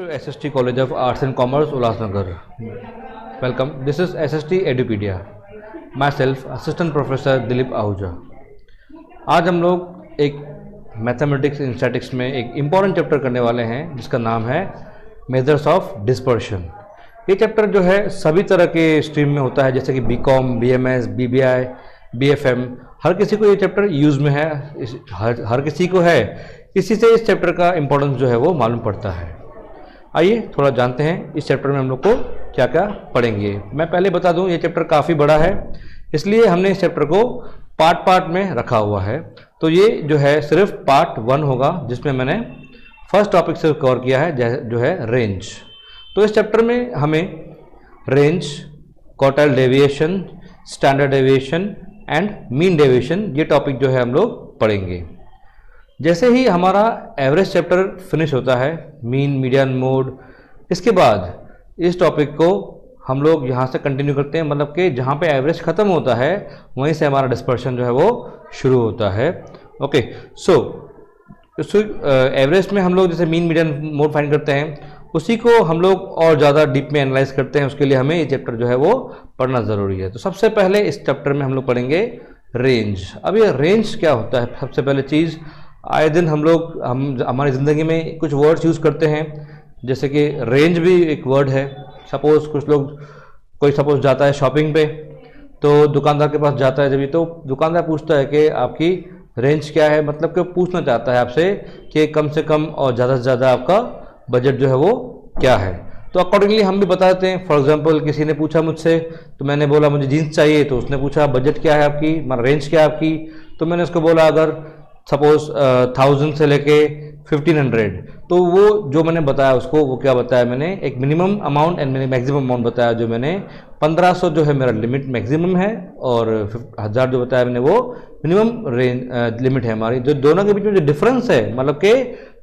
to SST College of Arts and Commerce, Ulhasnagar. Welcome. This is SST Edupedia. Myself, Assistant Professor Dilip Ahuja. आज हम लोग एक mathematics इन statics में एक इम्पॉर्टेंट चैप्टर करने वाले हैं जिसका नाम है मेजर्स ऑफ डिस्पर्शन. ये चैप्टर जो है सभी तरह के स्ट्रीम में होता है, जैसे कि BCom, BMS, BBI, BFM. हर किसी को ये चैप्टर यूज़ में है, हर किसी को है. इसी से इस चैप्टर का इम्पोर्टेंस जो है वो मालूम पड़ता है. आइए थोड़ा जानते हैं इस चैप्टर में हम लोग को क्या क्या पढ़ेंगे. मैं पहले बता दूं, ये चैप्टर काफ़ी बड़ा है, इसलिए हमने इस चैप्टर को पार्ट में रखा हुआ है. तो ये जो है सिर्फ पार्ट 1 होगा, जिसमें मैंने फर्स्ट टॉपिक से कवर किया है जो है रेंज. तो इस चैप्टर में हमें range, quartile deviation, standard deviation and mean deviation, ये टॉपिक जो है हम लोग पढ़ेंगे. जैसे ही हमारा एवरेज चैप्टर फिनिश होता है, मीन, मीडियन, मोड, इसके बाद इस टॉपिक को हम लोग यहाँ से कंटिन्यू करते हैं. मतलब कि जहाँ पे एवरेज ख़त्म होता है वहीं से हमारा डिस्पर्शन जो है वो शुरू होता है. ओके, सो एवरेज में हम लोग जैसे मीन, मीडियन, मोड फाइंड करते हैं, उसी को हम लोग और ज़्यादा डीप में एनालाइज करते हैं. उसके लिए हमें ये चैप्टर जो है वो पढ़ना ज़रूरी है. तो सबसे पहले इस चैप्टर में हम लोग पढ़ेंगे रेंज. अब ये रेंज क्या होता है? सबसे पहले चीज़, आए दिन हम हमारी ज़िंदगी में कुछ वर्ड्स यूज़ करते हैं, जैसे कि रेंज भी एक वर्ड है. सपोज़ कोई सपोज़ जाता है शॉपिंग पे, तो दुकानदार के पास जाता है, जब तो दुकानदार पूछता है कि आपकी रेंज क्या है. मतलब कि पूछना चाहता है आपसे कि कम से कम और ज़्यादा से ज़्यादा आपका बजट जो है वो क्या है. तो अकॉर्डिंगली हम भी बता देते हैं. फॉर एग्जांपल किसी ने पूछा मुझसे, तो मैंने बोला मुझे जीन्स चाहिए, तो उसने पूछा बजट क्या है आपकी, मतलब रेंज क्या है आपकी. तो मैंने उसको बोला अगर सपोज 1000 से लेके 1500, तो वो जो मैंने बताया उसको, वो क्या बताया मैंने, एक minimum amount and maximum amount बताया. जो मैंने 1500 जो है मेरा लिमिट मैक्सिमम है, और 1000 जो बताया मैंने वो मिनिमम रेंज लिमिट है हमारी. जो दोनों के बीच में जो डिफरेंस है, मतलब कि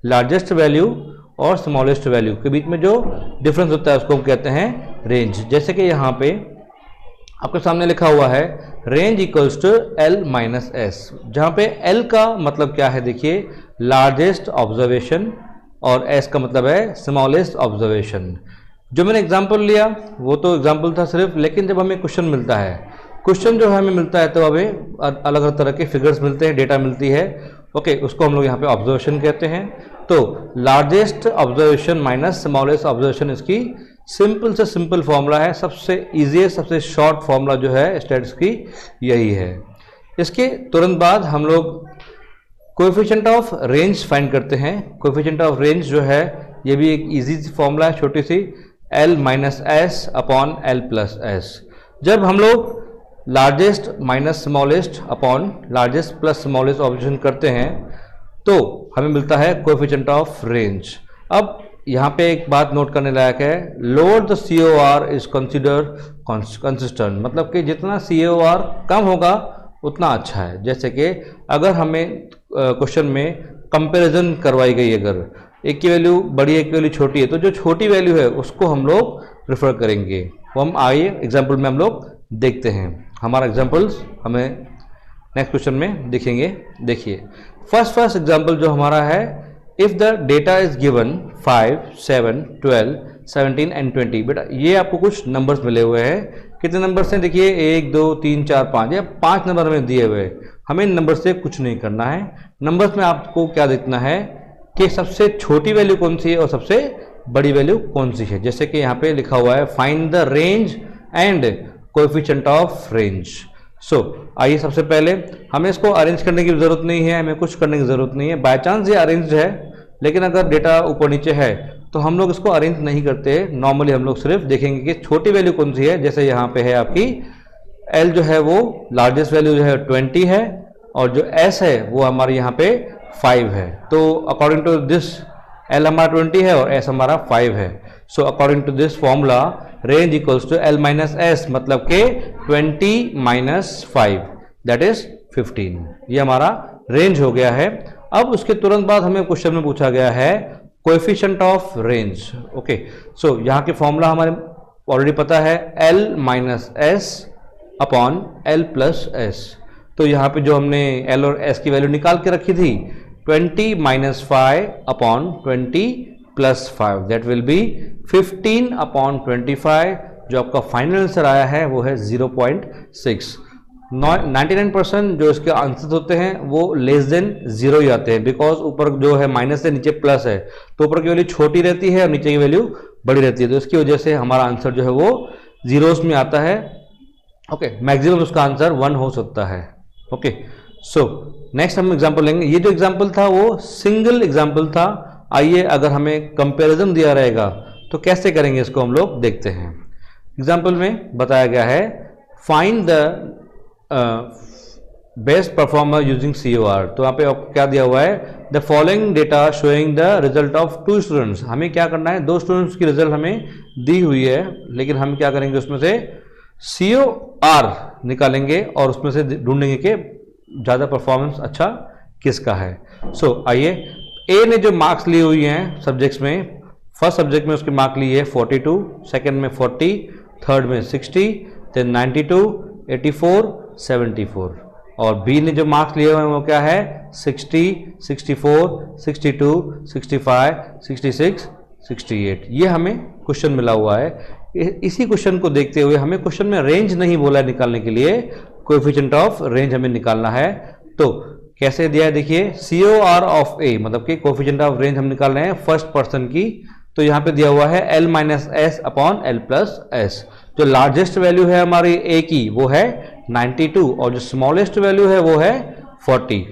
लार्जेस्ट वैल्यू और स्मॉलेस्ट वैल्यू के बीच में जो डिफरेंस होता है उसको हम कहते हैं रेंज. जैसे कि यहाँ पे आपके सामने लिखा हुआ है range equals to L minus S, जहाँ पे L का मतलब क्या है, देखिए, लार्जेस्ट ऑब्जर्वेशन, और S का मतलब है स्मॉलेस्ट ऑब्जर्वेशन. जो मैंने एग्जांपल लिया वो तो एग्जांपल था सिर्फ, लेकिन जब हमें क्वेश्चन मिलता है, क्वेश्चन जो हमें मिलता है, तो हमें अलग अलग तरह के फिगर्स मिलते हैं, डेटा मिलती है. ओके, उसको हम लोग यहाँ पे ऑब्जर्वेशन कहते हैं. तो largest observation minus smallest observation, इसकी सिंपल से सिंपल फॉर्मूला है. सबसे ईजीएस्ट, सबसे शॉर्ट फॉर्मूला जो है स्टैटिस्टिक्स की यही है. इसके तुरंत बाद हम लोग कोएफिशिएंट ऑफ रेंज फाइंड करते हैं. कोएफिशिएंट ऑफ रेंज जो है ये भी एक इजी फॉर्मूला है, छोटी सी, L minus S upon L plus S. जब हम लोग largest minus smallest upon largest plus smallest observation करते हैं, तो हमें मिलता है कोएफिशिएंट ऑफ रेंज. अब यहाँ पे एक बात नोट करने लायक है, lower the COR is consider consistent. मतलब कि जितना COR कम होगा उतना अच्छा है. जैसे कि अगर हमें क्वेश्चन में कंपैरिजन करवाई गई, अगर एक की वैल्यू बड़ी है, एक की वैल्यू छोटी है, तो जो छोटी वैल्यू है उसको हम लोग प्रेफर करेंगे. वो हम आइए एग्जाम्पल में हम लोग देखते हैं. हमारा एग्जाम्पल्स हमें नेक्स्ट क्वेश्चन में दिखेंगे. देखिए फर्स्ट एग्जाम्पल जो हमारा है, if the data is given 5, 7, 12, 17 and 20. बेटा ये आपको कुछ नंबर्स मिले हुए हैं. कितने नंबर्स हैं? देखिए 1, 2, 3, 4, 5, या 5 नंबर हमें दिए हुए हैं. हमें इन नंबर से कुछ नहीं करना है. नंबर्स में आपको क्या देखना है कि सबसे छोटी वैल्यू कौन सी है और सबसे बड़ी वैल्यू कौन सी है. जैसे कि यहाँ पे लिखा हुआ है find the range and coefficient of range. So आइए सबसे पहले हमें इसको अरेंज करने की ज़रूरत नहीं है, हमें कुछ करने की ज़रूरत नहीं है. बाय चांस ये अरेंज है, लेकिन अगर डेटा ऊपर नीचे है तो हम लोग इसको अरेंज नहीं करते. नॉर्मली हम लोग सिर्फ देखेंगे कि छोटी वैल्यू कौन सी है. जैसे यहाँ पे है आपकी L जो है वो लार्जेस्ट वैल्यू जो है 20 है, और जो S है वो हमारे यहाँ पे 5 है. तो अकॉर्डिंग टू दिस L हमारा 20 है और S हमारा 5 है. So according to this formula range equals to L minus S, मतलब के 20 माइनस 5 दैट इज 15. ये हमारा रेंज हो गया है. अब उसके तुरंत बाद हमें क्वेश्चन में पूछा गया है कोएफिशिएंट ऑफ रेंज. ओके, सो यहाँ के फॉर्मूला हमारे ऑलरेडी पता है, L minus S upon L plus S. तो यहाँ पे जो हमने L और S की वैल्यू निकाल के रखी थी, 20 minus 5 upon 20 plus 5, that will be 15/25। जो आपका फाइनल आंसर आया है वो है 0.6। 99% जो इसके आंसर होते हैं वो लेस देन 0 ही आते हैं, बिकॉज ऊपर जो है माइनस है, नीचे प्लस है, तो ऊपर की वैल्यू छोटी रहती है और नीचे की वैल्यू बड़ी रहती है, तो इसकी वजह से हमारा आंसर जो है वो जीरोस में आता है। ओके, मैक्सिमम उसका आंसर 1 हो सकता है। ओके, सो नेक्स्ट हम एग्जांपल लेंगे। ये जो एग्जांपल था वो सिंगल एग्जांपल था। आइए, अगर हमें कंपैरिजन दिया रहेगा तो कैसे करेंगे इसको हम लोग देखते हैं। एग्जांपल में बताया गया है find the best performer using COR। तो यहाँ पे आपको क्या दिया हुआ है, the following data showing the result of 2 students. हमें क्या करना है, 2 स्टूडेंट्स की रिजल्ट हमें दी हुई है, लेकिन हम क्या करेंगे उसमें से COR निकालेंगे और उसमें से ढूंढेंगे कि ज़्यादा परफॉर्मेंस अच्छा किसका है। सो आइए, ए ने जो मार्क्स ली हुई हैं सब्जेक्ट्स में, फर्स्ट सब्जेक्ट में उसके मार्क लिए 42, सेकेंड में 40, थर्ड में 60, देन 92, 84, 74, और बी ने जो मार्क्स लिए हुए हैं वो क्या है 60, 64, 62, 65, 66, 68। ये हमें क्वेश्चन मिला हुआ है। इसी क्वेश्चन को देखते हुए हमें क्वेश्चन में रेंज नहीं बोला है निकालने के लिए, कोएफिशिएंट ऑफ रेंज हमें निकालना है। तो कैसे दिया है देखिए, COR ऑफ A, मतलब कि कोएफिशिएंट ऑफ रेंज हम निकाल रहे हैं फर्स्ट पर्सन की। तो यहाँ पे दिया हुआ है L-S/L+S। जो लार्जेस्ट वैल्यू है हमारी A की वो है 92 और जो स्मॉलेस्ट वैल्यू है वो है 40।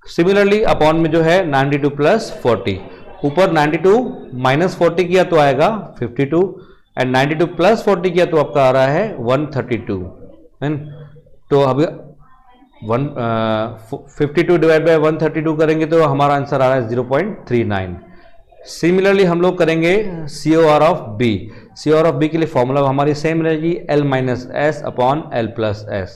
सिमिलरली अपॉन में जो है 92 + 40, ऊपर 92 - 40 किया तो आएगा 52, एंड 92 + 40 किया तो आपका आ रहा है 132। तो अब 52 डिवाइड बाय 132 करेंगे तो हमारा आंसर आ रहा है 0.39। सिमिलरली हम लोग करेंगे COR of B। COR of B के लिए फॉर्मूला हमारी सेम रहेगी L-S/L+S।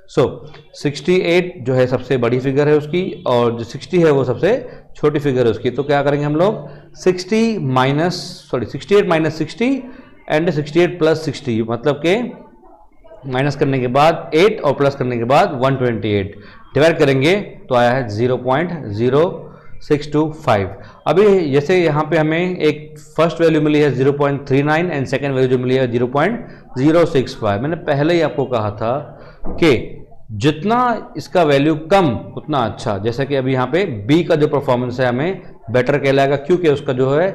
सो 68 जो है सबसे बड़ी फिगर है उसकी, और जो 60 है वो सबसे छोटी फिगर है उसकी। तो क्या करेंगे हम लोग 68 - 60 एंड 68 + 60, मतलब के माइनस करने के बाद 8 और प्लस करने के बाद 128 डिवाइड करेंगे तो आया है 0.0625। अभी जैसे यहाँ पे हमें एक फर्स्ट वैल्यू मिली है 0.39 एंड सेकेंड वैल्यू जो मिली है 0.065। मैंने पहले ही आपको कहा था कि जितना इसका वैल्यू कम उतना अच्छा। जैसे कि अभी यहाँ पे B का जो परफॉर्मेंस है हमें बेटर कहलाएगा, क्योंकि उसका जो है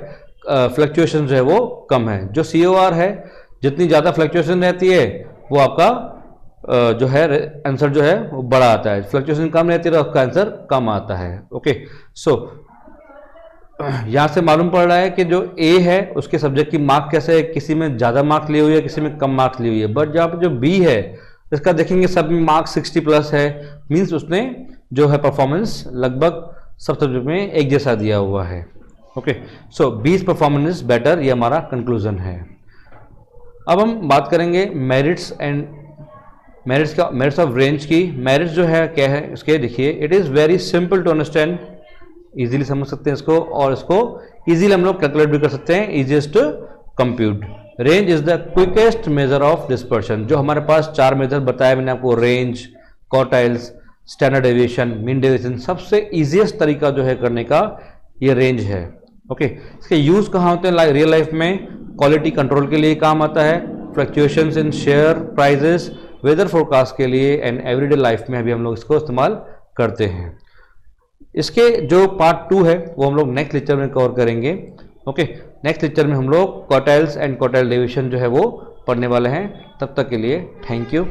फ्लक्चुएशन जो है वो कम है। जो COR है जितनी ज़्यादा फ्लक्चुएशन रहती है वो आपका जो है आंसर जो है वो बड़ा आता है, फ्लक्चुएशन कम रहती है तो आपका आंसर कम आता है। ओके, सो यहाँ से मालूम पड़ रहा है कि जो A है उसके सब्जेक्ट की मार्क कैसे है, किसी में ज़्यादा मार्क्स ली हुई है, किसी में कम मार्क्स ली हुई है। बट जहाँ पर जो B है इसका देखेंगे सब में मार्क्स 60+ है, मीन्स उसने जो है परफॉर्मेंस लगभग सब सब्जेक्ट में एक जैसा दिया हुआ है। Okay, so B's performance is better, ये हमारा कंक्लूजन है। अब हम बात करेंगे मेरिट्स ऑफ रेंज की। मेरिट्स जो है क्या है इसके, देखिए it is very simple to understand, easily समझ सकते हैं इसको, और इसको इजीली हम लोग कैलकुलेट भी कर सकते हैं, easiest to compute. Range is the quickest measure of dispersion. जो हमारे पास 4 मेजर बताया मैंने आपको, range, quartiles, standard deviation, mean deviation, सबसे इजीएस्ट तरीका जो है करने का ये रेंज है। ओके, इसके यूज कहाँ होते हैं रियल लाइफ में? क्वालिटी कंट्रोल के लिए काम आता है, फ्लक्चुएशंस इन शेयर प्राइजेस, वेदर फोरकास्ट के लिए, एंड एवरीडे लाइफ में भी हम लोग इसको इस्तेमाल करते हैं। इसके जो पार्ट 2 है वो हम लोग नेक्स्ट लेक्चर में कवर करेंगे। ओके, नेक्स्ट लेक्चर में हम लोग क्वार्टाइल्स एंड क्वार्टाइल डेविएशन जो है वो पढ़ने वाले हैं। तब तक के लिए थैंक यू।